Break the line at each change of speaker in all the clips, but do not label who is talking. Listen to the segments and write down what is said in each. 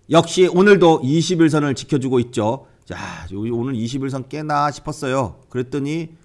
역시 오늘도 21선을 지켜주고 있죠. 자, 오늘 21선 깨나 싶었어요. 그랬더니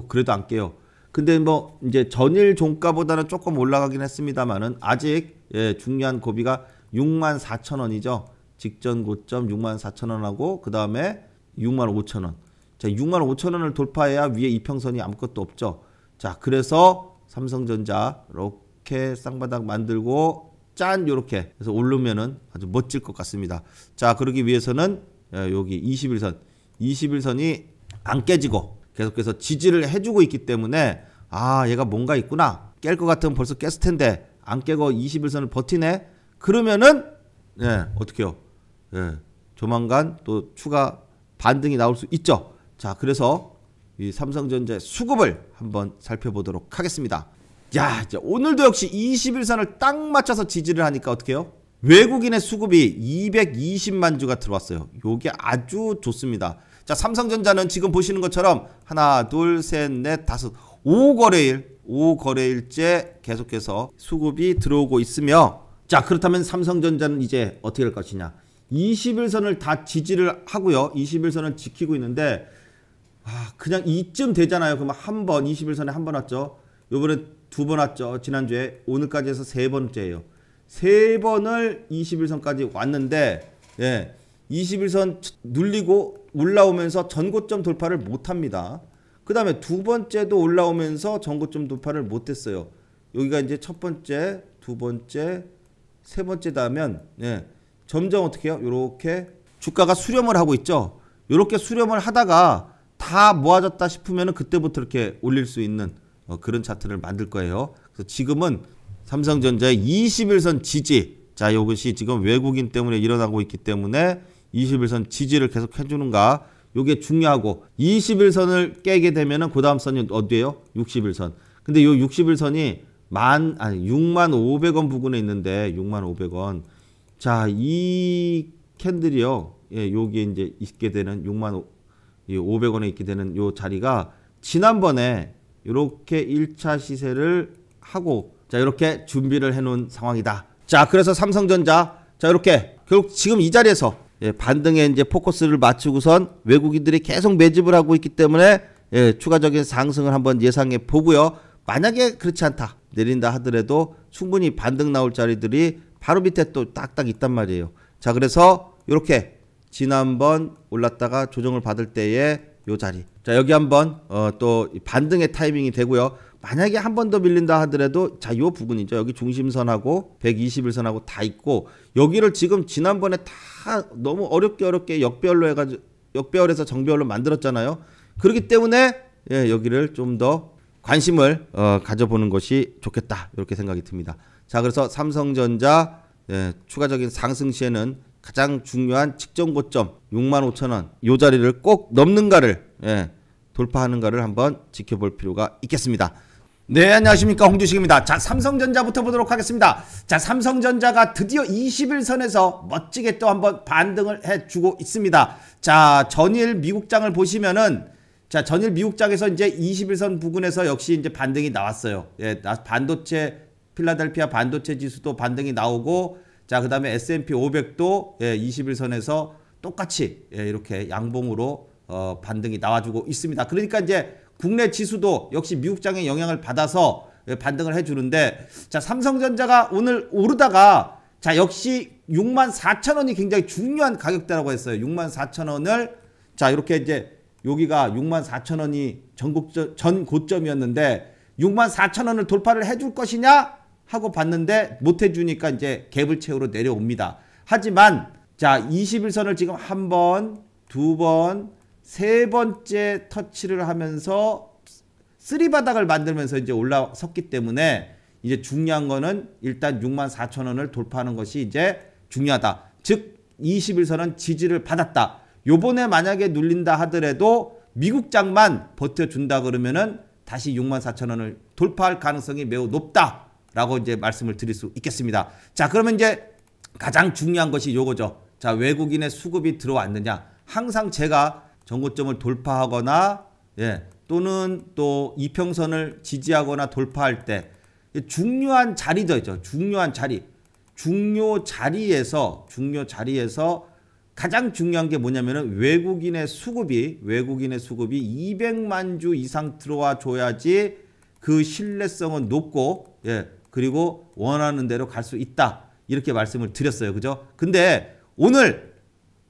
그래도 안 깨요. 근데 뭐 이제 전일 종가보다는 조금 올라가긴 했습니다만은 아직 중요한 고비가 64,000원이죠. 직전 고점 64,000원하고 그 다음에 65,000원. 자, 65,000원을 돌파해야 위에 이평선이 아무것도 없죠. 자, 그래서 삼성전자 이렇게 쌍바닥 만들고 짠 요렇게 해서 오르면은 아주 멋질 것 같습니다. 자, 그러기 위해서는 여기 21선이 안 깨지고 계속해서 지지를 해주고 있기 때문에 얘가 뭔가 있구나. 깰 것 같으면 벌써 깼을 텐데 안 깨고 21선을 버티네. 그러면은 어떻게요? 조만간 또 추가 반등이 나올 수 있죠. 자, 그래서 이 삼성전자의 수급을 한번 살펴보도록 하겠습니다. 자, 이제 오늘도 역시 21선을 딱 맞춰서 지지를 하니까 어떡해요? 외국인의 수급이 220만 주가 들어왔어요. 요게 아주 좋습니다. 자, 삼성전자는 지금 보시는 것처럼 하나, 둘, 셋, 넷, 다섯, 5거래일째 계속해서 수급이 들어오고 있으며, 자, 그렇다면 삼성전자는 이제 어떻게 할 것이냐? 21선을 다 지지를 하고요. 21선을 지키고 있는데 그냥 이쯤 되잖아요. 그러면 한 번 21선에 한 번 왔죠. 요번에 두 번 왔죠. 지난주에. 오늘까지 해서 세 번째예요. 세 번을 21선까지 왔는데 21선 눌리고 올라오면서 전고점 돌파를 못합니다. 그 다음에 두 번째도 올라오면서 전고점 돌파를 못했어요. 여기가 이제 첫 번째, 두 번째, 세 번째다 하면 점점 어떻게 해요? 이렇게 주가가 수렴을 하고 있죠. 이렇게 수렴을 하다가 다 모아졌다 싶으면 그때부터 이렇게 올릴 수 있는 그런 차트를 만들 거예요. 그래서 지금은 삼성전자의 21선 지지, 자, 이것이 지금 외국인 때문에 일어나고 있기 때문에 21선 지지를 계속 해주는가, 이게 중요하고, 21선을 깨게 되면은 그 다음 선이 어디예요? 61선. 근데 이 61선이 65,000원 부근에 있는데 65,000원. 자, 이 캔들이요. 여기에 이제 있게 되는 65,000원에 있게 되는 요 자리가 지난번에 이렇게 1차 시세를 하고, 자, 이렇게 준비를 해 놓은 상황이다. 자, 그래서 삼성전자, 자, 이렇게 결국 지금 이 자리에서 반등에 이제 포커스를 맞추고선 외국인들이 계속 매집을 하고 있기 때문에 추가적인 상승을 한번 예상해 보고요. 만약에 그렇지 않다, 내린다 하더라도 충분히 반등 나올 자리들이 바로 밑에 또 딱딱 있단 말이에요. 자, 그래서 이렇게 지난번 올랐다가 조정을 받을 때의 요 자리, 자, 여기 한번 또 반등의 타이밍이 되고요. 만약에 한 번 더 밀린다 하더라도, 자, 요 부분이죠. 여기 중심선하고 121선하고 다 있고, 여기를 지금 지난번에 다 너무 어렵게 역배열로 해가지고 역배열에서 정배열로 만들었잖아요. 그렇기 때문에 여기를 좀 더 관심을 가져보는 것이 좋겠다, 이렇게 생각이 듭니다. 자, 그래서 삼성전자 추가적인 상승 시에는 가장 중요한 직전 고점 65,000원 요 자리를 꼭 넘는가를 돌파하는가를 한번 지켜볼 필요가 있겠습니다. 네, 안녕하십니까, 홍주식입니다. 자, 삼성전자부터 보도록 하겠습니다. 자, 삼성전자가 드디어 21선에서 멋지게 또 한번 반등을 해주고 있습니다. 자, 전일 미국장을 보시면은, 자, 전일 미국장에서 이제 21선 부근에서 역시 이제 반등이 나왔어요. 반도체, 필라델피아 반도체 지수도 반등이 나오고, 자, 그 다음에 S&P 500도 21선에서 똑같이 이렇게 양봉으로 반등이 나와주고 있습니다. 그러니까 이제 국내 지수도 역시 미국장의 영향을 받아서 반등을 해주는데, 자, 삼성전자가 오늘 오르다가, 자, 역시 64,000원이 굉장히 중요한 가격대라고 했어요. 64,000원을, 자, 이렇게 이제 여기가 64,000원이 전 고점이었는데 64,000원을 돌파를 해줄 것이냐 하고 봤는데 못 해주니까 이제 갭을 채우러 내려옵니다. 하지만, 자, 21선을 지금 한 번, 두 번, 세 번째 터치를 하면서 쓰리바닥을 만들면서 이제 올라섰기 때문에 이제 중요한 거는 일단 64,000원을 돌파하는 것이 이제 중요하다. 즉 21선은 지지를 받았다. 요번에 만약에 눌린다 하더라도 미국장만 버텨준다 그러면은 다시 64,000원을 돌파할 가능성이 매우 높다라고 이제 말씀을 드릴 수 있겠습니다. 자, 그러면 이제 가장 중요한 것이 요거죠. 자, 외국인의 수급이 들어왔느냐. 항상 제가 전고점을 돌파하거나 또는 또 이평선을 지지하거나 돌파할 때 중요한 자리죠. 중요한 자리. 중요 자리에서 가장 중요한 게 뭐냐면은 외국인의 수급이 200만 주 이상 들어와 줘야지 그 신뢰성은 높고, 예, 그리고 원하는 대로 갈 수 있다. 이렇게 말씀을 드렸어요. 그죠? 근데 오늘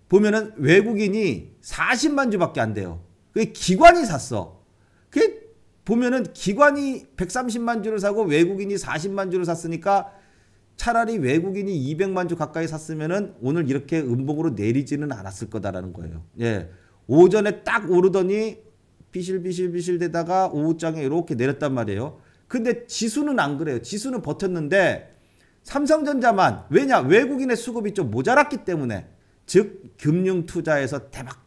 보면은 외국인이 40만 주밖에 안 돼요. 그게 기관이 샀어. 그게 보면은 기관이 130만 주를 사고 외국인이 40만 주를 샀으니까 차라리 외국인이 200만 주 가까이 샀으면은 오늘 이렇게 음봉으로 내리지는 않았을 거다라는 거예요. 예. 오전에 딱 오르더니 비실비실 되다가 오후장에 이렇게 내렸단 말이에요. 근데 지수는 안 그래요. 지수는 버텼는데 삼성전자만, 왜냐? 외국인의 수급이 좀 모자랐기 때문에, 즉 금융 투자에서 대박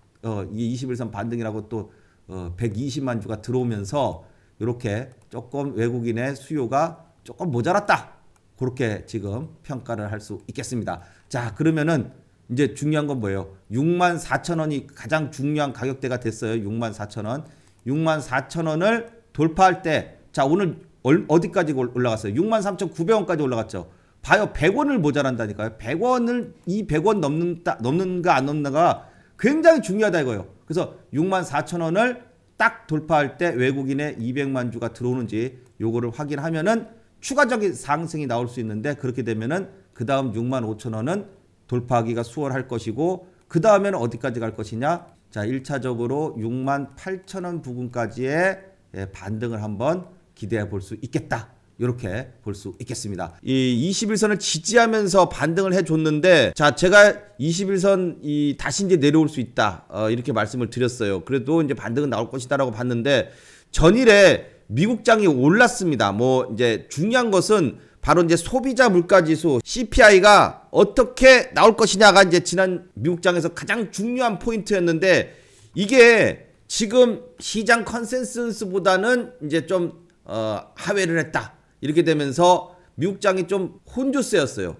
이 21선 반등이라고 또 120만 주가 들어오면서 이렇게 조금 외국인의 수요가 조금 모자랐다. 그렇게 지금 평가를 할 수 있겠습니다. 자, 그러면은 이제 중요한 건 뭐예요? 64,000원이 가장 중요한 가격대가 됐어요. 64,000원. 64,000원을 돌파할 때, 자, 오늘 어디까지 올라갔어요? 63,900원까지 올라갔죠. 봐요. 100원을 모자란다니까요. 100원을, 이 100원 넘는가 안 넘는가가 굉장히 중요하다 이거예요. 그래서 64,000원을 딱 돌파할 때 외국인의 200만 주가 들어오는지 요거를 확인하면은 추가적인 상승이 나올 수 있는데, 그렇게 되면은 그 다음 65,000원은 돌파하기가 수월할 것이고, 그 다음에는 어디까지 갈 것이냐? 자, 1차적으로 68,000원 부근까지의 반등을 한번 기대해 볼 수 있겠다. 이렇게 볼 수 있겠습니다. 이 21선을 지지하면서 반등을 해줬는데, 자, 제가 21선 다시 이제 내려올 수 있다. 이렇게 말씀을 드렸어요. 그래도 이제 반등은 나올 것이다라고 봤는데, 전일에 미국장이 올랐습니다. 뭐 이제 중요한 것은 바로 이제 소비자 물가지수 CPI가 어떻게 나올 것이냐가 이제 지난 미국장에서 가장 중요한 포인트였는데, 이게 지금 시장 컨센서스보다는 이제 좀 하회를 했다. 이렇게 되면서 미국장이 좀 혼조세였어요.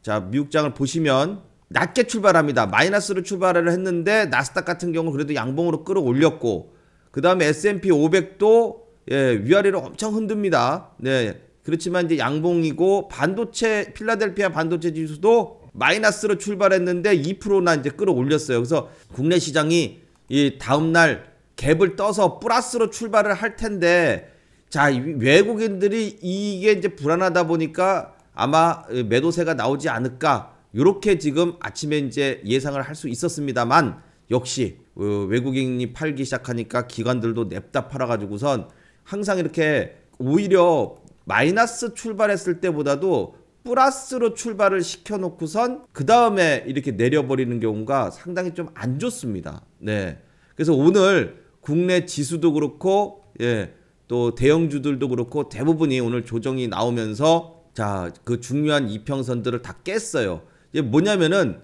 자, 미국장을 보시면 낮게 출발합니다. 마이너스로 출발을 했는데 나스닥 같은 경우 그래도 양봉으로 끌어올렸고, 그 다음에 S&P 500도 위아래로 엄청 흔듭니다. 네, 그렇지만 이제 양봉이고, 반도체 필라델피아 반도체 지수도 마이너스로 출발했는데 2%나 이제 끌어올렸어요. 그래서 국내 시장이 이 다음날 갭을 떠서 플러스로 출발을 할 텐데, 자, 외국인들이 이게 이제 불안하다 보니까 아마 매도세가 나오지 않을까, 이렇게 지금 아침에 이제 예상을 할 수 있었습니다만, 역시 외국인이 팔기 시작하니까 기관들도 냅다 팔아가지고선 항상 이렇게 오히려 마이너스 출발했을 때보다도 플러스로 출발을 시켜놓고선 그 다음에 이렇게 내려버리는 경우가 상당히 좀 안 좋습니다. 네, 그래서 오늘 국내 지수도 그렇고, 예, 또 대형주들도 그렇고 대부분이 오늘 조정이 나오면서, 자, 그 중요한 이평선들을 다 깼어요. 이게 뭐냐면은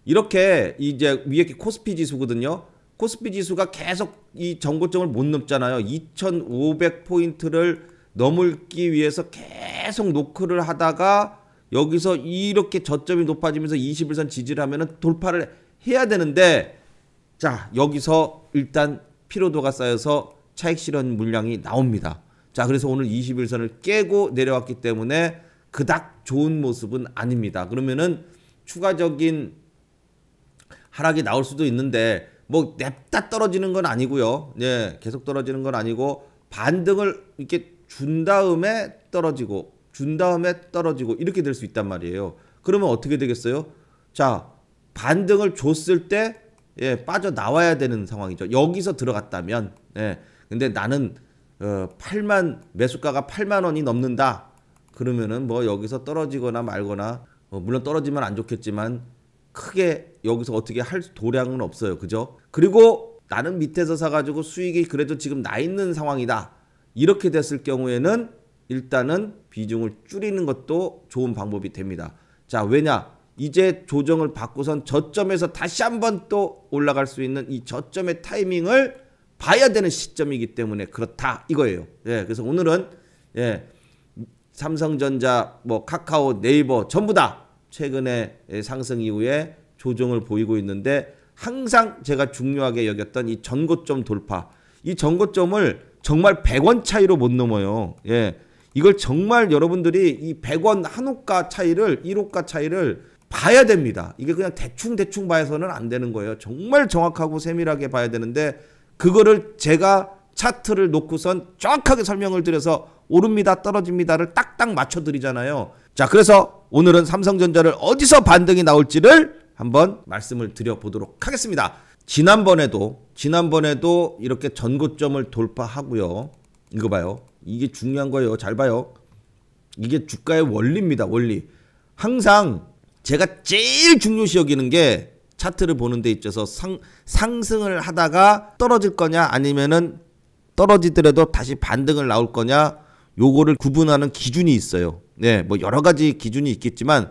이렇게 이제 위에 코스피 지수거든요. 코스피 지수가 계속 이 전고점을 못 넘잖아요. 2,500포인트를 넘기 위해서 계속 노크를 하다가 여기서 이렇게 저점이 높아지면서 21선 지지를 하면은 돌파를 해야 되는데, 자, 여기서 일단 피로도가 쌓여서 차익 실현 물량이 나옵니다. 자, 그래서 오늘 21선을 깨고 내려왔기 때문에 그닥 좋은 모습은 아닙니다. 그러면은 추가적인 하락이 나올 수도 있는데, 뭐 냅다 떨어지는 건 아니고요. 예, 계속 떨어지는 건 아니고 반등을 이렇게 준 다음에 떨어지고 이렇게 될 수 있단 말이에요. 그러면 어떻게 되겠어요? 자, 반등을 줬을 때, 예, 빠져나와야 되는 상황이죠. 여기서 들어갔다면. 예, 근데 나는 8만, 매수가가 8만 원이 넘는다. 그러면은 뭐 여기서 떨어지거나 말거나, 물론 떨어지면 안 좋겠지만 크게 여기서 어떻게 할 도량은 없어요. 그죠? 그리고 나는 밑에서 사가지고 수익이 그래도 지금 나 있는 상황이다. 이렇게 됐을 경우에는 일단은 비중을 줄이는 것도 좋은 방법이 됩니다. 자, 왜냐? 이제 조정을 받고선 저점에서 다시 한번 또 올라갈 수 있는 이 저점의 타이밍을 봐야 되는 시점이기 때문에 그렇다 이거예요. 예, 그래서 오늘은, 예, 삼성전자, 뭐 카카오, 네이버 전부 다 최근에 상승 이후에 조정을 보이고 있는데, 항상 제가 중요하게 여겼던 이 전고점 돌파, 이 전고점을 정말 100원 차이로 못 넘어요. 예, 이걸 정말 여러분들이 이 100원 한호가 차이를 1호가 차이를 봐야 됩니다. 이게 그냥 대충 봐서는 안 되는 거예요. 정말 정확하고 세밀하게 봐야 되는데 그거를 제가 차트를 놓고선 정확하게 설명을 드려서 오릅니다 떨어집니다를 딱딱 맞춰드리잖아요. 자, 그래서 오늘은 삼성전자를 어디서 반등이 나올지를 한번 말씀을 드려보도록 하겠습니다. 지난번에도 이렇게 전고점을 돌파하고요. 이거 봐요. 이게 중요한 거예요. 잘 봐요. 이게 주가의 원리입니다. 원리. 항상 제가 제일 중요시 여기는 게 차트를 보는 데 있어서 상승을 하다가 떨어질 거냐 아니면은 떨어지더라도 다시 반등을 나올 거냐 요거를 구분하는 기준이 있어요. 네, 뭐 여러 가지 기준이 있겠지만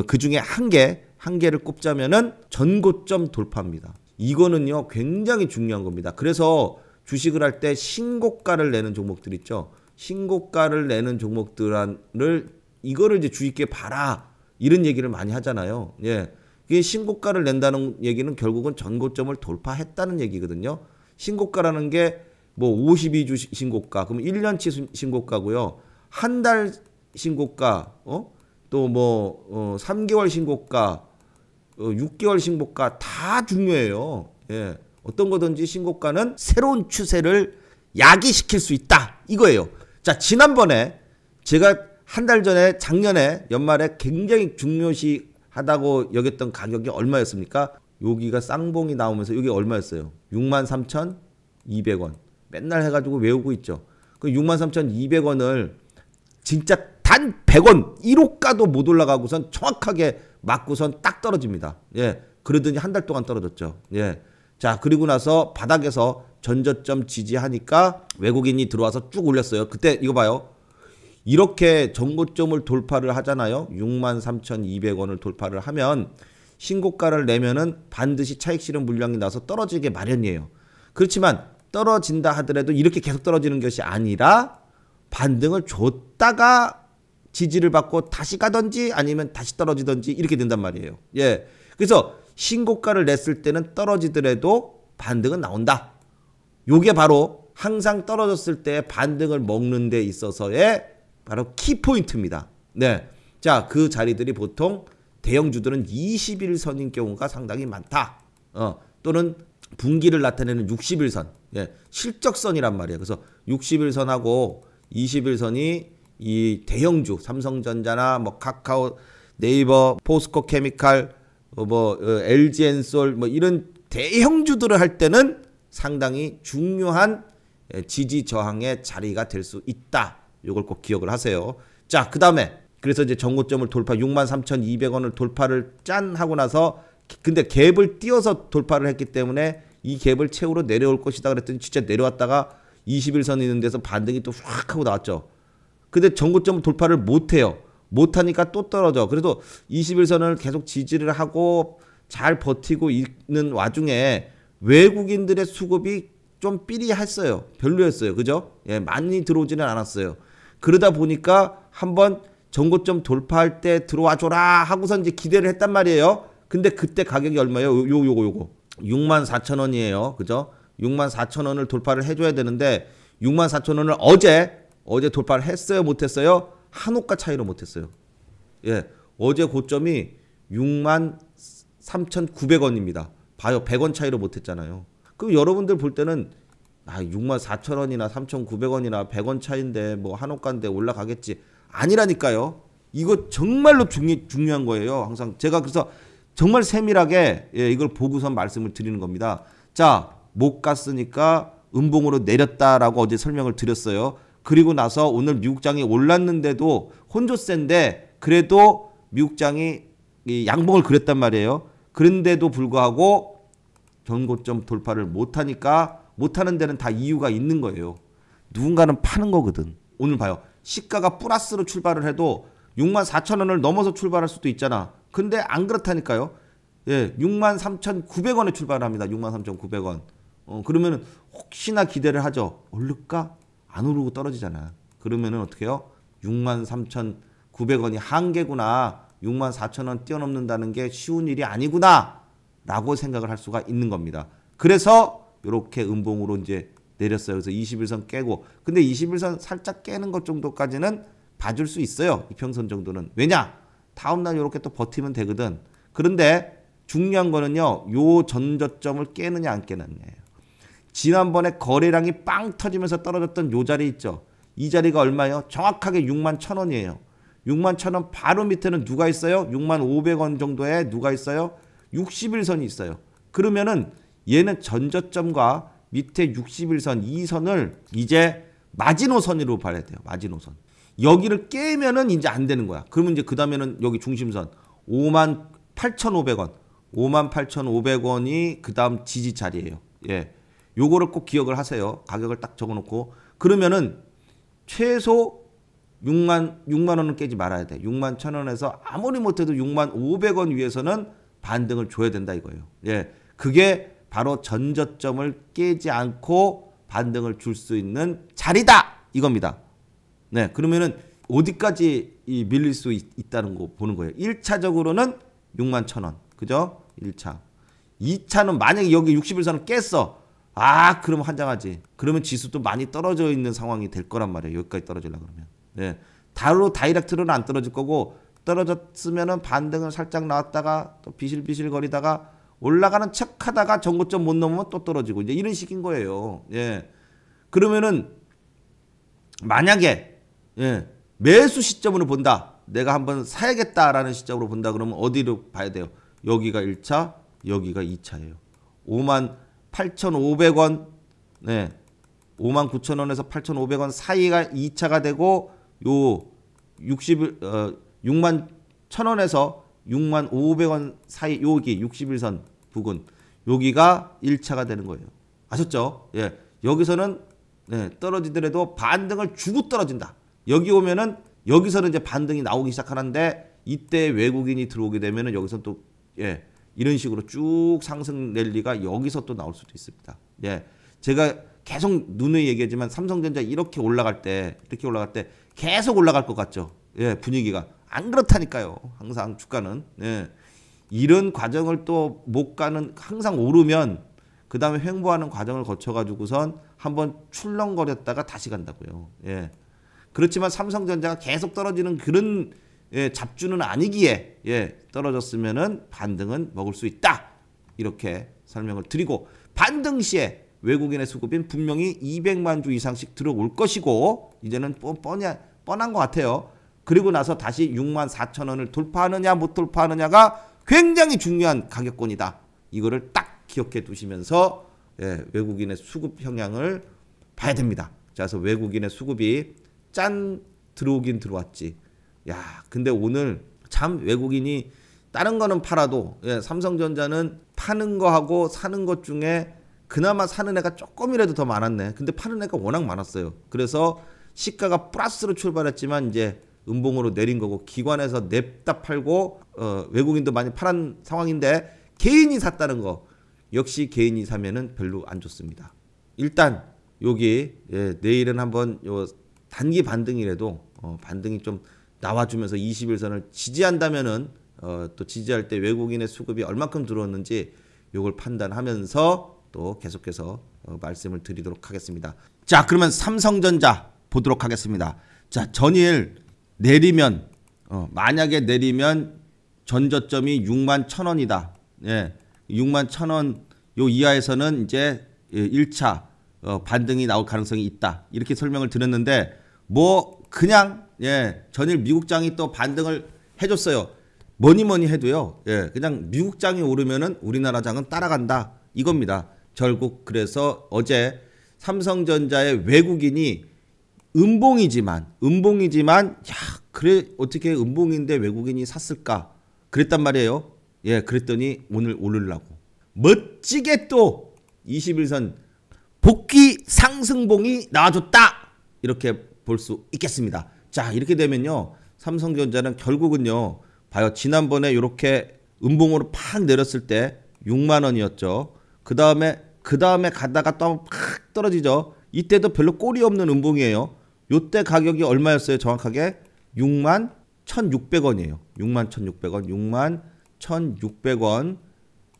그 중에 한 개를 꼽자면은 전고점 돌파입니다. 이거는요 굉장히 중요한 겁니다. 그래서 주식을 할 때 신고가를 내는 종목들 있죠. 신고가를 내는 종목들을 이거를 이제 주의 깊게 봐라 이런 얘기를 많이 하잖아요. 예, 이게 신고가를 낸다는 얘기는 결국은 전고점을 돌파했다는 얘기거든요. 신고가라는 게 뭐 52주 신고가, 그럼 1년치 신고가고요. 한 달 신고가, 또 뭐 3개월 신고가, 6개월 신고가 다 중요해요. 예. 어떤 거든지 신고가는 새로운 추세를 야기시킬 수 있다. 이거예요. 자, 지난번에 제가 한 달 전에 작년에 연말에 굉장히 중요시하다고 여겼던 가격이 얼마였습니까? 여기가 쌍봉이 나오면서 여기 얼마였어요? 63,200원. 맨날 해가지고 외우고 있죠. 그 63,200원을 진짜 단 100원 1호가도 못 올라가고선 정확하게 맞고선 딱 떨어집니다. 예, 그러더니 한 달 동안 떨어졌죠. 예, 자, 그리고 나서 바닥에서 전저점 지지하니까 외국인이 들어와서 쭉 올렸어요. 그때 이거 봐요. 이렇게 전고점을 돌파를 하잖아요. 63,200원을 돌파를 하면 신고가를 내면은 반드시 차익 실현 물량이 나서 떨어지게 마련이에요. 그렇지만 떨어진다 하더라도 이렇게 계속 떨어지는 것이 아니라 반등을 줬다가 지지를 받고 다시 가든지 아니면 다시 떨어지든지 이렇게 된단 말이에요. 예, 그래서 신고가를 냈을 때는 떨어지더라도 반등은 나온다. 요게 바로 항상 떨어졌을 때 반등을 먹는 데 있어서의 바로 키포인트입니다. 네, 자, 그 자리들이 보통 대형주들은 21선인 경우가 상당히 많다. 또는 분기를 나타내는 60일선, 예, 실적선이란 말이에요. 그래서 60일선하고 20일선이 이 대형주, 삼성전자나 뭐 카카오, 네이버, 포스코 케미칼, LG엔솔 뭐 이런 대형주들을 할 때는 상당히 중요한 지지 저항의 자리가 될 수 있다. 이걸 꼭 기억을 하세요. 자, 그다음에 그래서 이제 전고점을 돌파 63,200원을 돌파를 짠 하고 나서 근데 갭을 띄워서 돌파를 했기 때문에 이 갭을 채우러 내려올 것이다 그랬더니 진짜 내려왔다가 21선 있는 데서 반등이 또 확 하고 나왔죠. 근데 전고점 돌파를 못해요. 못하니까 또 떨어져. 그래도 21선을 계속 지지를 하고 잘 버티고 있는 와중에 외국인들의 수급이 좀 삐리했어요. 별로였어요. 그죠? 예, 많이 들어오지는 않았어요. 그러다 보니까 한번 전고점 돌파할 때 들어와줘라 하고서 이제 기대를 했단 말이에요. 근데 그때 가격이 얼마예요? 요거 64,000원이에요. 그죠? 64,000원을 돌파를 해줘야 되는데 64,000원을 어제 돌파를 했어요? 못했어요? 한호가 차이로 못했어요. 예, 어제 고점이 63,900원입니다. 봐요, 100원 차이로 못했잖아요. 그럼 여러분들 볼 때는 64,000원이나 3,900원이나 100원 차이인데 뭐 한호가인데 올라가겠지. 아니라니까요. 이거 정말로 중요한 거예요. 항상 제가 그래서 정말 세밀하게 이걸 보고선 말씀을 드리는 겁니다. 자, 못 갔으니까 음봉으로 내렸다라고 어제 설명을 드렸어요. 그리고 나서 오늘 미국장이 올랐는데도 혼조세인데 그래도 미국장이 양봉을 그렸단 말이에요. 그런데도 불구하고 전고점 돌파를 못하니까 못하는 데는 다 이유가 있는 거예요. 누군가는 파는 거거든. 오늘 봐요. 시가가 플러스로 출발을 해도 64,000원을 넘어서 출발할 수도 있잖아. 근데 안 그렇다니까요. 예, 63,900원에 출발합니다. 63,900원. 그러면은 혹시나 기대를 하죠. 오를까? 안 오르고 떨어지잖아. 그러면은 어떻게 해요? 63,900원이 한계구나. 64,000원 뛰어넘는다는 게 쉬운 일이 아니구나. 라고 생각을 할 수가 있는 겁니다. 그래서 이렇게 음봉으로 이제 내렸어요. 그래서 21선 깨고. 근데 21선 살짝 깨는 것 정도까지는 봐줄 수 있어요. 이평선 정도는. 왜냐? 다음날 이렇게 또 버티면 되거든. 그런데 중요한 거는요. 요 전저점을 깨느냐 안 깨느냐예요. 지난번에 거래량이 빵 터지면서 떨어졌던 요 자리 있죠. 이 자리가 얼마예요? 정확하게 61,000원이에요. 61,000원 바로 밑에는 누가 있어요? 65,500원 정도에 누가 있어요? 61선이 있어요. 그러면은 얘는 전저점과 밑에 61선 이 선을 이제 마지노선으로 봐야 돼요. 마지노선. 여기를 깨면은 이제 안 되는 거야. 그러면 이제 그 다음에는 여기 중심선 58,500원. 58,500원이 그 다음 지지 자리예요. 예. 요거를 꼭 기억을 하세요. 가격을 딱 적어놓고. 그러면은 최소 6만 원은 깨지 말아야 돼. 61,000원에서 아무리 못해도 65,500원 위에서는 반등을 줘야 된다 이거예요. 예. 그게 바로 전저점을 깨지 않고 반등을 줄 수 있는 자리다 이겁니다. 네, 그러면은 어디까지 밀릴 수 있다는 거 보는 거예요. 1차적으로는 61,000원. 그죠? 1차. 2차는 만약에 여기 61선을 깼어. 아, 그러면 환장하지. 그러면 지수도 많이 떨어져 있는 상황이 될 거란 말이에요. 여기까지 떨어지려고 그러면. 네. 바로 다이렉트로는 안 떨어질 거고 떨어졌으면은 반등을 살짝 나왔다가 또 비실비실 거리다가 올라가는 척 하다가 전고점 못 넘으면 또 떨어지고 이제 이런 식인 거예요. 예. 그러면은 만약에 예, 매수 시점으로 본다. 내가 한번 사야겠다라는 시점으로 본다. 그러면 어디로 봐야 돼요? 여기가 1차, 여기가 2차예요. 58,500원, 네, 59,000원에서 8,500원 사이가 2차가 되고 요 61,000원에서 65,500원 사이 여기 61선 부근 여기가 1차가 되는 거예요. 아셨죠? 예, 여기서는 네, 떨어지더라도 반등을 주고 떨어진다. 여기 오면은 여기서는 이제 반등이 나오기 시작하는데 이때 외국인이 들어오게 되면은 여기서 또 예, 이런 식으로 쭉 상승 랠리가 여기서 또 나올 수도 있습니다. 예, 제가 계속 누누이 얘기하지만 삼성전자 이렇게 올라갈 때 계속 올라갈 것 같죠. 예, 분위기가 안 그렇다니까요. 항상 주가는 예, 이런 과정을 또 못 가는 항상 오르면 그 다음에 횡보하는 과정을 거쳐가지고선 한번 출렁거렸다가 다시 간다고요. 예. 그렇지만 삼성전자가 계속 떨어지는 그런 예, 잡주는 아니기에 예, 떨어졌으면은 반등은 먹을 수 있다. 이렇게 설명을 드리고 반등 시에 외국인의 수급인 분명히 200만 주 이상씩 들어올 것이고 이제는 뻔한 것 같아요. 그리고 나서 다시 64,000원을 돌파하느냐 못 돌파하느냐가 굉장히 중요한 가격권이다. 이거를 딱 기억해 두시면서 예, 외국인의 수급 형향을 봐야 됩니다. 자, 그래서 외국인의 수급이 짠 들어오긴 들어왔지. 야, 근데 오늘 참 외국인이 다른 거는 팔아도 예, 삼성전자는 파는 거하고 사는 것 중에 그나마 사는 애가 조금이라도 더 많았네. 근데 파는 애가 워낙 많았어요. 그래서 시가가 플러스로 출발했지만 이제 음봉으로 내린 거고 기관에서 냅다 팔고 외국인도 많이 팔은 상황인데 개인이 샀다는 거 역시 개인이 사면은 별로 안 좋습니다. 일단 여기 예, 내일은 한번 요 단기 반등이라도 반등이 좀 나와주면서 21선을 지지한다면은 또 지지할 때 외국인의 수급이 얼마큼 들어왔는지 요걸 판단하면서 또 계속해서 말씀을 드리도록 하겠습니다. 자, 그러면 삼성전자 보도록 하겠습니다. 자, 전일 내리면 만약에 내리면 전저점이 61,000원이다. 예, 61,000원 요 이하에서는 이제 1차 반등이 나올 가능성이 있다. 이렇게 설명을 드렸는데 뭐 그냥 예, 전일 미국장이 또 반등을 해줬어요. 뭐니 해도요. 예, 그냥 미국장이 오르면은 우리나라 장은 따라간다. 이겁니다. 결국 그래서 어제 삼성전자의 외국인이 음봉이지만 야, 그래 어떻게 음봉인데 외국인이 샀을까? 그랬단 말이에요. 예, 그랬더니 오늘 오르려고 멋지게 또 21선 복귀 상승봉이 나와줬다. 이렇게 볼 수 있겠습니다. 자, 이렇게 되면요. 삼성전자는 결국은요. 봐요. 지난번에 이렇게 음봉으로 팍 내렸을 때 6만 원이었죠. 그 다음에 가다가 또 팍 떨어지죠. 이때도 별로 꼴이 없는 음봉이에요. 요때 가격이 얼마였어요? 정확하게 61,600원이에요. 61,600원. 61,600원.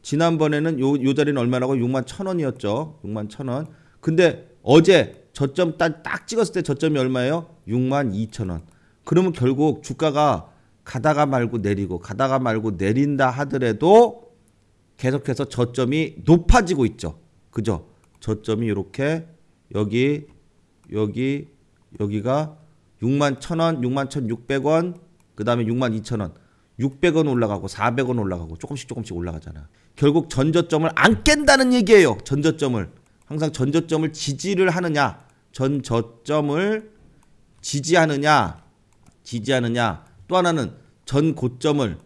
지난번에는 요 자리는 얼마라고? 61,000원이었죠. 61,000원. 근데 어제 저점 딱 찍었을 때 저점이 얼마예요? 62,000원. 그러면 결국 주가가 가다가 말고 내리고 가다가 말고 내린다 하더라도 계속해서 저점이 높아지고 있죠. 그죠? 저점이 이렇게 여기가 61,000원, 61,600원, 그 다음에 62,000원, 600원 올라가고 400원 올라가고 조금씩 올라가잖아. 결국 전저점을 안 깬다는 얘기예요. 전저점을. 항상 전저점을 지지를 하느냐, 전저점을 지지하느냐, 또 하나는 전고점을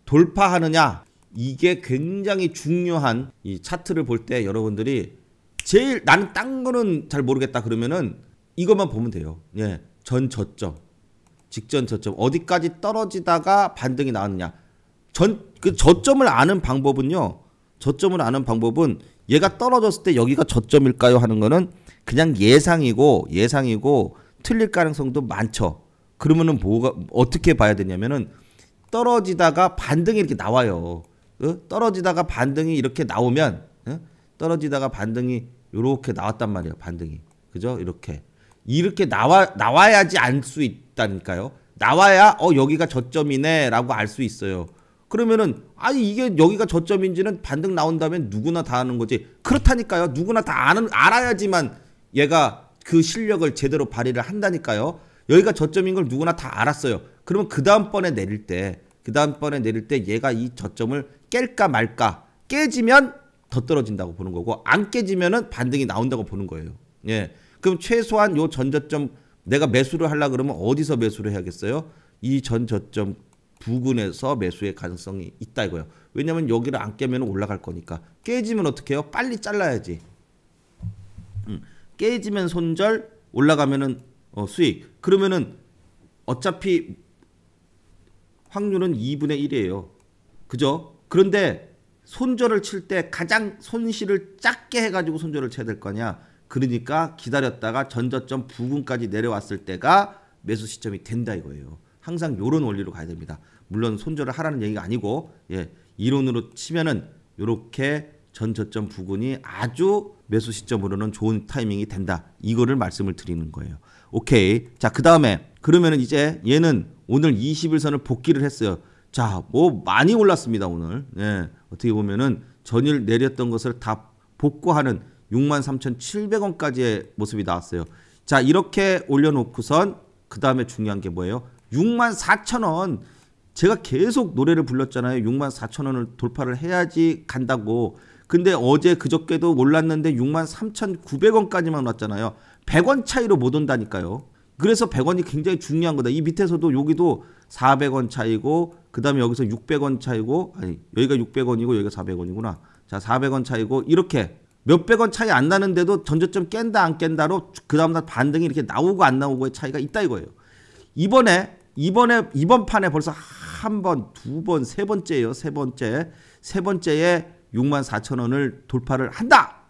돌파하느냐. 이게 굉장히 중요한 이 차트를 볼 때 여러분들이 제일 나는 딴 거는 잘 모르겠다 그러면은 이것만 보면 돼요. 예, 전저점, 직전 저점 어디까지 떨어지다가 반등이 나왔느냐. 그 저점을 아는 방법은요. 저점을 아는 방법은 얘가 떨어졌을 때 여기가 저점일까요 하는 거는 그냥 예상이고 틀릴 가능성도 많죠. 그러면은 어떻게 봐야 되냐면은 떨어지다가 반등이 이렇게 나와요. 떨어지다가 반등이 이렇게 나오면 떨어지다가 반등이 이렇게 나왔단 말이에요. 반등이. 그죠? 이렇게 나와야지 알 수 있다니까요. 나와야 여기가 저점이네 라고 알 수 있어요. 그러면은 아니 이게 여기가 저점인지는 반등 나온 다음에 누구나 다 아는 거지. 그렇다니까요. 누구나 다 알아야지만 얘가 그 실력을 제대로 발휘를 한다니까요. 여기가 저점인 걸 누구나 다 알았어요. 그러면 그 다음번에 내릴 때 얘가 이 저점을 깰까 말까. 깨지면 더 떨어진다고 보는 거고 안 깨지면은 반등이 나온다고 보는 거예요. 예. 그럼 최소한 요 전저점 내가 매수를 하려 그러면 어디서 매수를 해야겠어요? 이 전저점 부근에서 매수의 가능성이 있다 이거예요. 왜냐면 여기를 안 깨면 올라갈 거니까. 깨지면 어떻게 해요? 빨리 잘라야지. 깨지면 손절, 올라가면은 수익. 그러면은 어차피 확률은 2분의 1이에요. 그죠? 그런데 손절을 칠 때 가장 손실을 작게 해가지고 손절을 쳐야 될 거냐. 그러니까 기다렸다가 전저점 부근까지 내려왔을 때가 매수 시점이 된다 이거예요. 항상 이런 원리로 가야 됩니다. 물론 손절을 하라는 얘기가 아니고 이론으로 치면은 이렇게 전저점 부근이 아주 매수 시점으로는 좋은 타이밍이 된다. 이거를 말씀을 드리는 거예요. 오케이. 자, 그 다음에 그러면은 이제 얘는 오늘 20일선을 복귀를 했어요. 자, 뭐 많이 올랐습니다 오늘. 어떻게 보면은 전일 내렸던 것을 다 복구하는 63,700원까지의 모습이 나왔어요. 자, 이렇게 올려놓고선 그 다음에 중요한 게 뭐예요? 64,000원. 제가 계속 노래를 불렀잖아요. 64,000원을 돌파를 해야지 간다고. 근데 어제 그저께도 올랐는데 63,900원까지만 왔잖아요. 100원 차이로 못 온다니까요. 그래서 100원이 굉장히 중요한 거다. 이 밑에서도 여기도 400원 차이고 그 다음에 여기서 600원 차이고 아니 여기가 600원이고 여기가 400원이구나. 자, 400원 차이고 이렇게 몇백 원 차이 안 나는데도 전저점 깬다 안 깬다로 그 다음날 반등이 이렇게 나오고 안 나오고의 차이가 있다 이거예요. 이번 판에 벌써 한 번, 두 번, 세 번째예요. 세 번째에 64,000원을 돌파를 한다.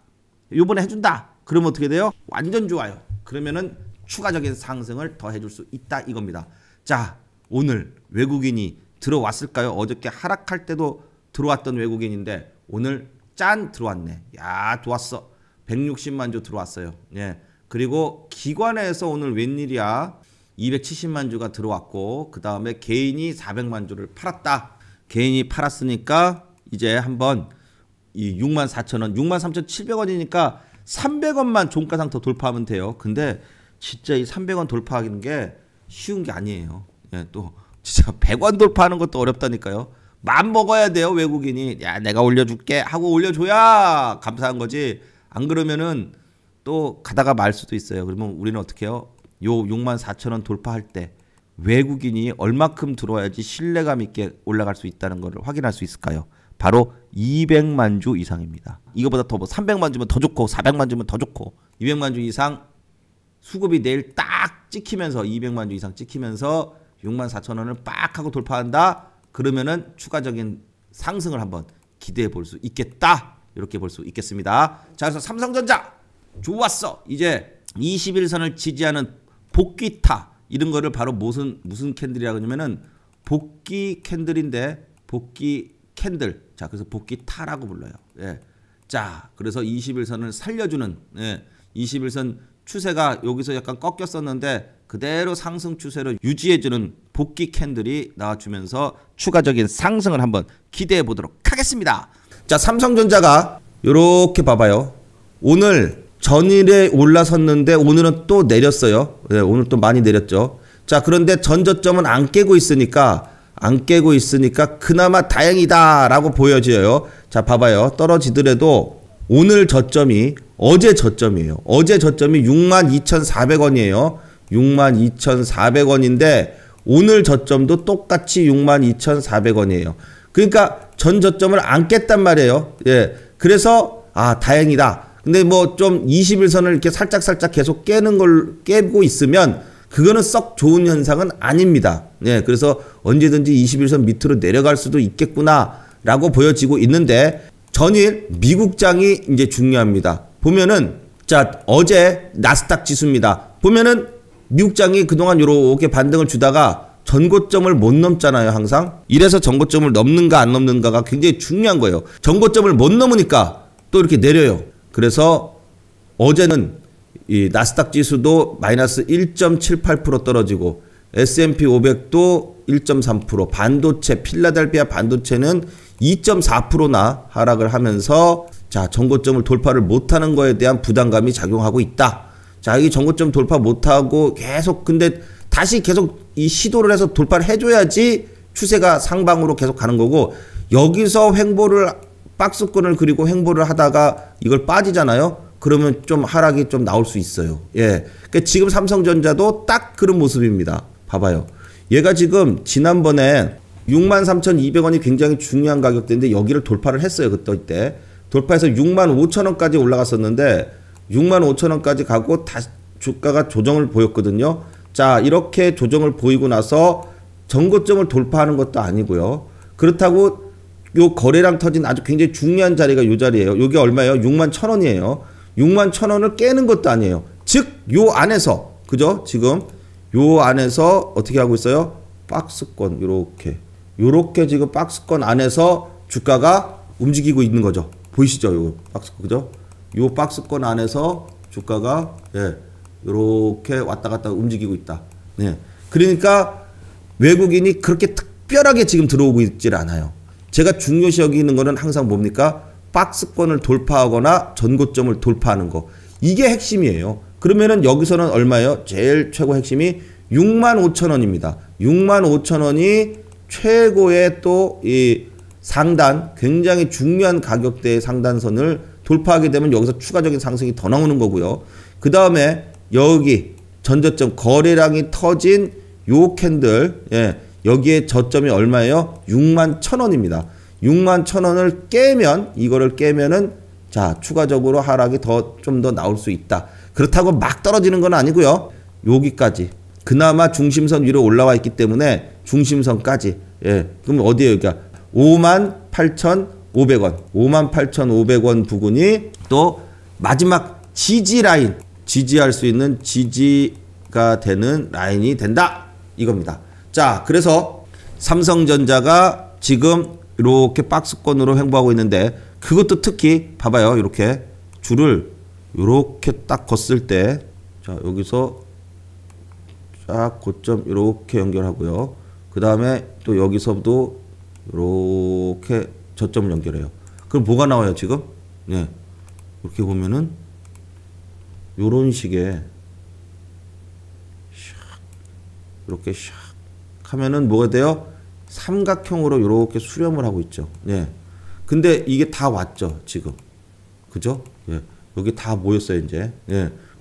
이번에 해준다. 그러면 어떻게 돼요? 완전 좋아요. 그러면은 추가적인 상승을 더 해줄 수 있다 이겁니다. 자, 오늘 외국인이 들어왔을까요? 어저께 하락할 때도 들어왔던 외국인인데 오늘 짠 들어왔네. 야, 좋았어. 160만 주 들어왔어요. 예. 그리고 기관에서 오늘 웬일이야? 270만 주가 들어왔고 그 다음에 개인이 400만 주를 팔았다. 개인이 팔았으니까 이제 한번 이 64,000원, 63,700원이니까 300원만 종가상 더 돌파하면 돼요. 근데 진짜 이 300원 돌파하는 게 쉬운 게 아니에요. 예, 또 진짜 100원 돌파하는 것도 어렵다니까요. 맘 먹어야 돼요. 외국인이 야 내가 올려줄게 하고 올려줘야 감사한 거지. 안 그러면은 또 가다가 말 수도 있어요. 그러면 우리는 어떻게 해요? 요 64,000원 돌파할 때 외국인이 얼마큼 들어와야지 신뢰감 있게 올라갈 수 있다는 것을 확인할 수 있을까요? 바로 200만 주 이상입니다. 이거보다 더 뭐 300만 주면 더 좋고 400만 주면 더 좋고 200만 주 이상 수급이 내일 딱 찍히면서 200만 주 이상 찍히면서 64,000원을 빡 하고 돌파한다. 그러면은 추가적인 상승을 한번 기대해 볼 수 있겠다. 이렇게 볼 수 있겠습니다. 자, 그래서 삼성전자 좋았어. 이제 21선을 지지하는 복귀타 이런 거를 바로 무슨 캔들이라고 하냐면은 복귀 캔들인데 복귀 캔들. 자, 그래서 복귀타라고 불러요. 예. 자, 그래서 21선을 살려주는 21선 추세가 여기서 약간 꺾였었는데 그대로 상승 추세를 유지해주는 복귀 캔들이 나와주면서 추가적인 상승을 한번 기대해 보도록 하겠습니다. 자, 삼성전자가 이렇게 봐봐요. 오늘 전일에 올라섰는데 오늘은 또 내렸어요. 오늘 또 많이 내렸죠. 자, 그런데 전저점은 안 깨고 있으니까 그나마 다행이다라고 보여져요. 자, 봐봐요. 떨어지더라도 오늘 저점이 어제 저점이에요. 어제 저점이 62,400원이에요. 62,400원인데 오늘 저점도 똑같이 62,400원이에요. 그러니까 전 저점을 안 깼단 말이에요. 예. 그래서 다행이다. 근데 뭐 좀 21선을 이렇게 살짝 계속 깨고 있으면 그거는 썩 좋은 현상은 아닙니다. 예. 그래서 언제든지 21선 밑으로 내려갈 수도 있겠구나라고 보여지고 있는데 전일 미국장이 이제 중요합니다. 보면은 자, 어제 나스닥 지수입니다. 보면은 미국장이 그동안 요렇게 반등을 주다가 전고점을 못 넘잖아요, 항상. 이래서 전고점을 넘는가 안 넘는가가 굉장히 중요한 거예요. 전고점을 못 넘으니까 또 이렇게 내려요. 그래서 어제는 이 나스닥 지수도 마이너스 1.78% 떨어지고 S&P 500도 1.3%, 반도체 필라델피아 반도체는 2.4%나 하락을 하면서 자, 전고점을 돌파를 못하는 거에 대한 부담감이 작용하고 있다. 자, 이 전고점 돌파 못하고 계속 근데 다시 계속 이 시도를 해서 돌파를 해줘야지 추세가 상방으로 계속 가는 거고 여기서 횡보를 박스권을 그리고 횡보를 하다가 이걸 빠지잖아요. 그러면 좀 하락이 좀 나올 수 있어요. 예. 그러니까 지금 삼성전자도 딱 그런 모습입니다. 봐봐요. 얘가 지금 지난번에 63,200원이 굉장히 중요한 가격대인데 여기를 돌파를 했어요. 그때 돌파해서 65,000원까지 올라갔었는데 65,000원까지 가고 다시 주가가 조정을 보였거든요. 자, 이렇게 조정을 보이고 나서 전고점을 돌파하는 것도 아니고요. 그렇다고 요 거래량 터진 아주 굉장히 중요한 자리가 요 자리예요. 요게 얼마예요? 61,000원이에요. 61,000원을 깨는 것도 아니에요. 즉, 요 안에서 그죠? 지금 요 안에서 어떻게 하고 있어요? 박스권 요렇게 지금 박스권 안에서 주가가 움직이고 있는 거죠. 보이시죠? 요 박스권 그죠? 요 박스권 안에서 주가가 요렇게 왔다 갔다 움직이고 있다. 네. 그러니까 외국인이 그렇게 특별하게 지금 들어오고 있질 않아요. 제가 중요시 여기는 거는 항상 뭡니까? 박스권을 돌파하거나 전고점을 돌파하는 거. 이게 핵심이에요. 그러면은 여기서는 얼마예요? 제일 최고 핵심이 65,000원입니다. 65,000원이 최고의 또 이 상단, 굉장히 중요한 가격대의 상단선을 돌파하게 되면 여기서 추가적인 상승이 더 나오는 거고요. 그 다음에 여기 전저점 거래량이 터진 요 캔들, 여기에 저점이 얼마예요? 61,000원입니다. 61,000원을 깨면, 이거를 깨면은 자, 추가적으로 하락이 좀 더 나올 수 있다. 그렇다고 막 떨어지는 건 아니고요. 여기까지. 그나마 중심선 위로 올라와 있기 때문에 중심선까지. 그럼 어디에요? 그러니까 58,500원. 58,500원 부근이 또 마지막 지지 라인. 지지할 수 있는 지지가 되는 라인이 된다. 이겁니다. 자, 그래서 삼성전자가 지금 이렇게 박스권으로 횡보하고 있는데 그것도 특히 봐봐요. 이렇게 줄을 이렇게 딱 걷을 때 자, 여기서 쫙 고점 이렇게 연결하고요. 그 다음에 또 여기서도 이렇게 저점을 연결해요. 그럼 뭐가 나와요 지금? 이렇게 보면은 요런 식의 이렇게 샥 하면은 뭐가 돼요? 삼각형으로 이렇게 수렴을 하고 있죠. 근데 이게 다 왔죠 지금. 그죠? 여기 다 모였어요 이제.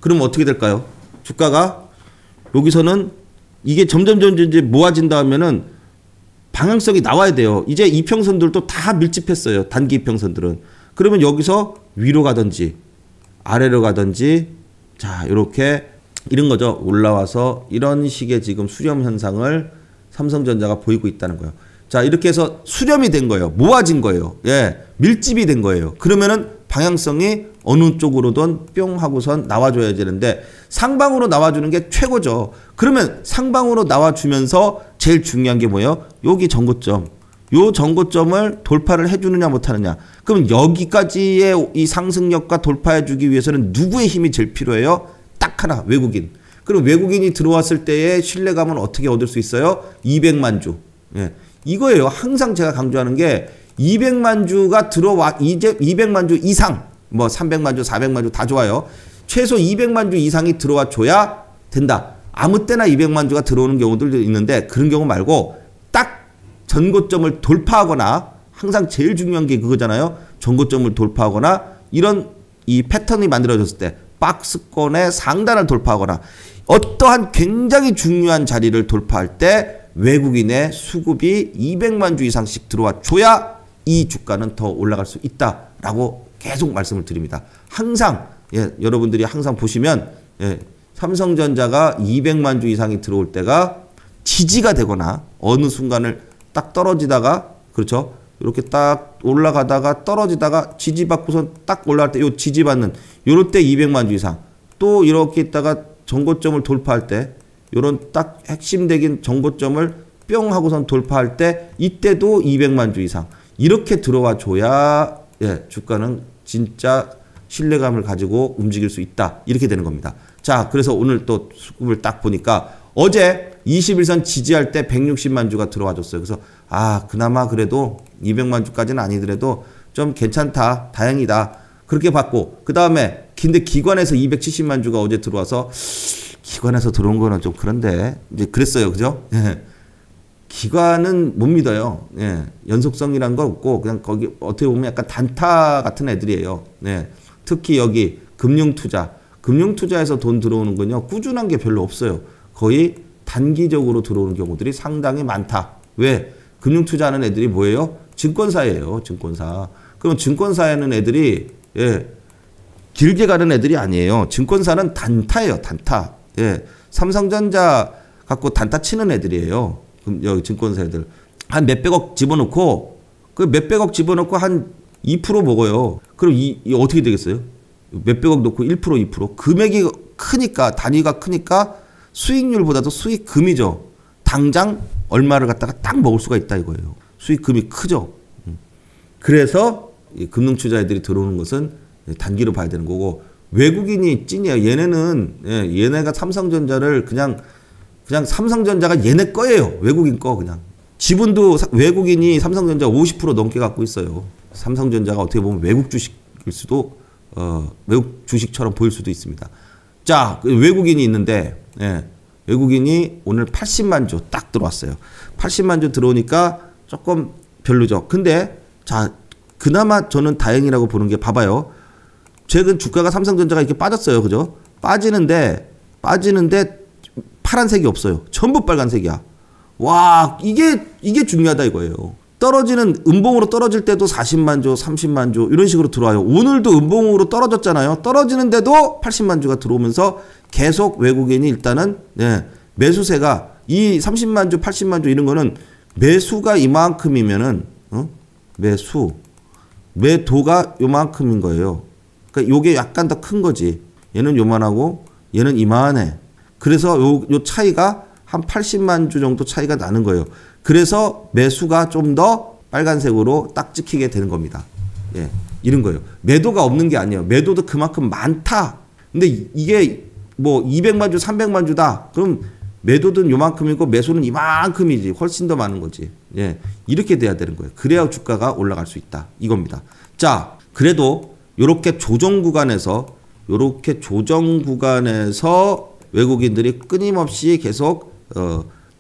그럼 어떻게 될까요? 주가가 여기서는 이게 점점 이제 모아진다 하면은 방향성이 나와야 돼요. 이제 이평선들도 다 밀집했어요. 단기 이평선들은. 그러면 여기서 위로 가든지 아래로 가든지 자, 이렇게 이런 거죠. 올라와서 이런 식의 지금 수렴 현상을 삼성전자가 보이고 있다는 거예요. 자, 이렇게 해서 수렴이 된 거예요. 모아진 거예요. 밀집이 된 거예요. 그러면은 방향성이 어느 쪽으로든 뿅 하고선 나와줘야 되는데 상방으로 나와주는 게 최고죠. 그러면 상방으로 나와주면서 제일 중요한 게 뭐예요? 여기 전고점. 요 전고점을 돌파를 해주느냐 못하느냐. 그럼 여기까지의 이 상승력과 돌파해주기 위해서는 누구의 힘이 제일 필요해요? 딱 하나, 외국인. 그럼 외국인이 들어왔을 때의 신뢰감은 어떻게 얻을 수 있어요? 200만 주. 예. 이거예요. 항상 제가 강조하는 게 200만 주가 들어와, 이제 200만 주 이상, 뭐 300만 주, 400만 주 다 좋아요. 최소 200만 주 이상이 들어와 줘야 된다. 아무 때나 200만 주가 들어오는 경우들도 있는데 그런 경우 말고 딱 전고점을 돌파하거나, 항상 제일 중요한 게 그거잖아요. 전고점을 돌파하거나, 이런 이 패턴이 만들어졌을 때 박스권의 상단을 돌파하거나 어떠한 굉장히 중요한 자리를 돌파할 때 외국인의 수급이 200만 주 이상씩 들어와 줘야 이 주가는 더 올라갈 수 있다라고 계속 말씀을 드립니다. 항상 여러분들이 항상 보시면 삼성전자가 200만 주 이상이 들어올 때가 지지가 되거나 어느 순간을 딱 떨어지다가, 그렇죠? 이렇게 딱 올라가다가 떨어지다가 지지받고선 딱 올라갈 때 요 지지받는 요럴 때 200만 주 이상, 또 이렇게 있다가 전고점을 돌파할 때 요런 딱 핵심적인 전고점을 뿅 하고선 돌파할 때 이때도 200만 주 이상 이렇게 들어와 줘야 주가는 진짜 신뢰감을 가지고 움직일 수 있다. 이렇게 되는 겁니다. 자, 그래서 오늘 또 수급을 딱 보니까 어제 21선 지지할 때 160만 주가 들어와 줬어요. 그래서 그나마 그래도 200만 주까지는 아니더라도 좀 괜찮다. 다행이다. 그렇게 봤고, 그 다음에 근데 기관에서 270만 주가 어제 들어와서 기관에서 들어온 거는 좀 그런데 이제 그랬어요. 그죠? 기관은 못 믿어요. 연속성이란 거 없고 그냥 거기 어떻게 보면 약간 단타 같은 애들이에요. 특히 여기 금융투자에서 돈 들어오는 건요, 꾸준한 게 별로 없어요. 거의 단기적으로 들어오는 경우들이 상당히 많다. 왜? 금융투자하는 애들이 뭐예요? 증권사예요. 증권사. 그럼 증권사에는 애들이 길게 가는 애들이 아니에요. 증권사는 단타예요. 단타. 삼성전자 갖고 단타 치는 애들이에요. 그럼 여기 증권사 애들 한 몇백억 집어넣고, 그 몇백억 집어넣고 한 2% 먹어요. 그럼 이 어떻게 되겠어요? 몇백억 넣고 1%, 2%. 금액이 크니까, 단위가 크니까 수익률보다도 수익금이죠. 당장 얼마를 갖다가 딱 먹을 수가 있다 이거예요. 수익금이 크죠. 그래서 이 금융투자애들이 들어오는 것은 단기로 봐야 되는 거고, 외국인이 찐이에요. 얘네가 삼성전자를 그냥 삼성전자가 얘네 거예요. 외국인 거 그냥. 지분도 외국인이 삼성전자 50% 넘게 갖고 있어요. 삼성전자가 어떻게 보면 외국 주식일 수도, 외국 주식처럼 보일 수도 있습니다. 자, 외국인이 있는데, 외국인이 오늘 80만 주 딱 들어왔어요. 80만 주 들어오니까 조금 별로죠. 근데, 자, 그나마 저는 다행이라고 보는 게, 봐봐요. 최근 주가가 삼성전자가 이렇게 빠졌어요. 그죠? 빠지는데 파란색이 없어요. 전부 빨간색이야. 와, 이게 중요하다 이거예요. 떨어지는, 음봉으로 떨어질 때도 40만 주, 30만 주 이런 식으로 들어와요. 오늘도 음봉으로 떨어졌잖아요. 떨어지는데도 80만 주가 들어오면서 계속 외국인이 일단은 매수세가 이 30만 주, 80만 주 이런 거는 매수가 이만큼이면은 매도가 요만큼인 거예요. 그러니까 요게 약간 더 큰 거지. 얘는 요만하고 얘는 이만해. 그래서 요 차이가 한 80만 주 정도 차이가 나는 거예요. 그래서 매수가 좀 더 빨간색으로 딱 찍히게 되는 겁니다. 이런 거예요. 매도가 없는 게 아니에요. 매도도 그만큼 많다. 근데 이게 뭐 200만 주, 300만 주다. 그럼 매도는 요만큼이고 매수는 이만큼이지. 훨씬 더 많은 거지. 이렇게 돼야 되는 거예요. 그래야 주가가 올라갈 수 있다. 이겁니다. 자, 그래도 요렇게 조정 구간에서 외국인들이 끊임없이 계속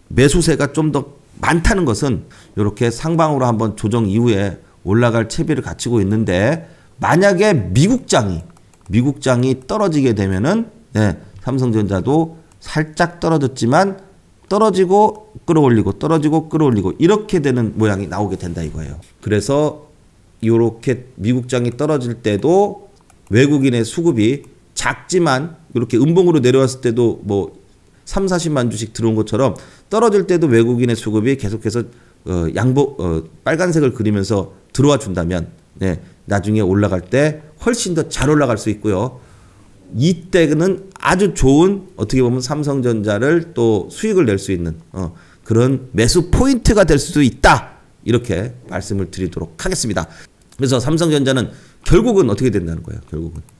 매수세가 좀 더 많다는 것은 이렇게 상방으로 한번 조정 이후에 올라갈 채비를 갖추고 있는데, 만약에 미국장이 떨어지게 되면은 삼성전자도 살짝 떨어졌지만 떨어지고 끌어올리고 떨어지고 끌어올리고 이렇게 되는 모양이 나오게 된다 이거예요. 그래서 이렇게 미국장이 떨어질 때도 외국인의 수급이 작지만 이렇게 음봉으로 내려왔을 때도 뭐 3, 40만 주씩 들어온 것처럼 떨어질 때도 외국인의 수급이 계속해서 빨간색을 그리면서 들어와 준다면 나중에 올라갈 때 훨씬 더 잘 올라갈 수 있고요. 이때는 아주 좋은, 어떻게 보면 삼성전자를 또 수익을 낼 수 있는 그런 매수 포인트가 될 수도 있다. 이렇게 말씀을 드리도록 하겠습니다. 그래서 삼성전자는 결국은 어떻게 된다는 거예요.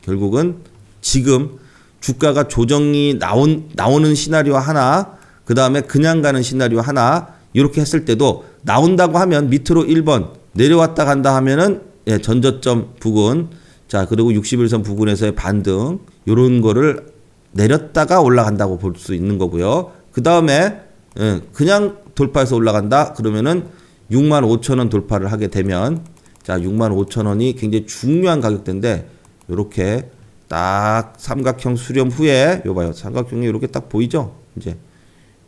결국은 지금 주가가 조정이 나오는 시나리오 하나, 그 다음에 그냥 가는 시나리오 하나, 이렇게 했을 때도 나온다고 하면 밑으로 1번 내려왔다 간다 하면은 예, 전저점 부근, 자 그리고 61선 부근에서의 반등, 요런 거를 내렸다가 올라간다고 볼 수 있는 거고요. 그 다음에 예, 그냥 돌파해서 올라간다 그러면은 65,000원 돌파를 하게 되면, 자 65,000원이 굉장히 중요한 가격대인데, 요렇게 딱 삼각형 수렴 후에 요 봐요. 삼각형이 이렇게 딱 보이죠? 이제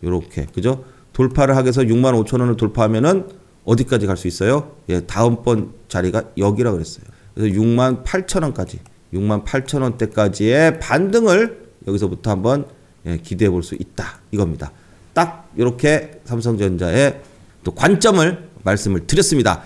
요렇게 그죠? 돌파를 하게 해서 65,000원을 돌파하면은 어디까지 갈 수 있어요? 예, 다음번 자리가 여기라 그랬어요. 그래서 68,000원까지 68,000원대까지의 반등을 여기서부터 한번 예, 기대해 볼 수 있다 이겁니다. 딱 이렇게 삼성전자의 또 관점을 말씀을 드렸습니다.